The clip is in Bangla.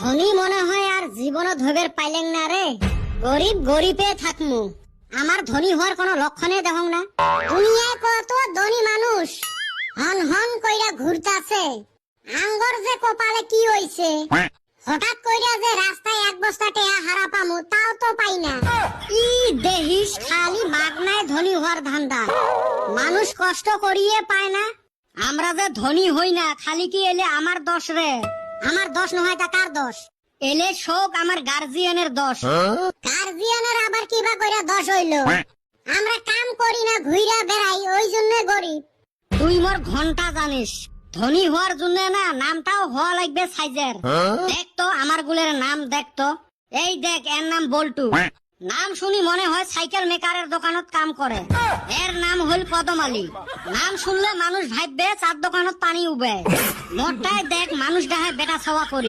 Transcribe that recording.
ধনী মনে হয় আর জীবনে ধবের পাইলেন না রে। গরিব গরিবে থাকমু, আমার ধনী হওয়ার কোনো লক্ষণে দেখং না। দুনিয়ায় কত ধনী মানুষ হন হন কইরা ঘুরতাছে, আঙ্গর যে কপালে কি হইছে। হঠাৎ কইরা যে রাস্তায় এক বস্তা টেয়া হারা পামু তাও তো পাই না। ই দেহিস খালি মাগনায় ধনী হওয়ার ধান্দা, মানুষ কষ্ট করিয়ে পায় না। আমরা যে ধনী হই না খালি কি এলে আমার দোষ রে? আমার দোষ নয় তা কার দোষ? এলে শোক আমার গার্জিয়ানের দোষ। গার্জিয়ানের আবার কিবা কইরা দোষ হইলো? আমরা কাম করি না, ঘুইরা বেড়াই, ওই জন্য গরিব। তুই মোর ঘন্টা জানিস, ধনী হওয়ার জন্য না নামটাও হওয়া লাগবে সাইজের। দেখ তো আমার গুলের নাম দেখ তো, এই দেখ এর নাম বল্টু। নাম শুনি মনে হয় সাইকেল মেকারের দোকানত কাম করে। এর নাম হল পদমালি। নাম শুনলে মানুষ ভাববে চার দোকানত পানি উবে। মোরটাই দেখ মানুষ ডাহে বেটা ছাওয়া করি।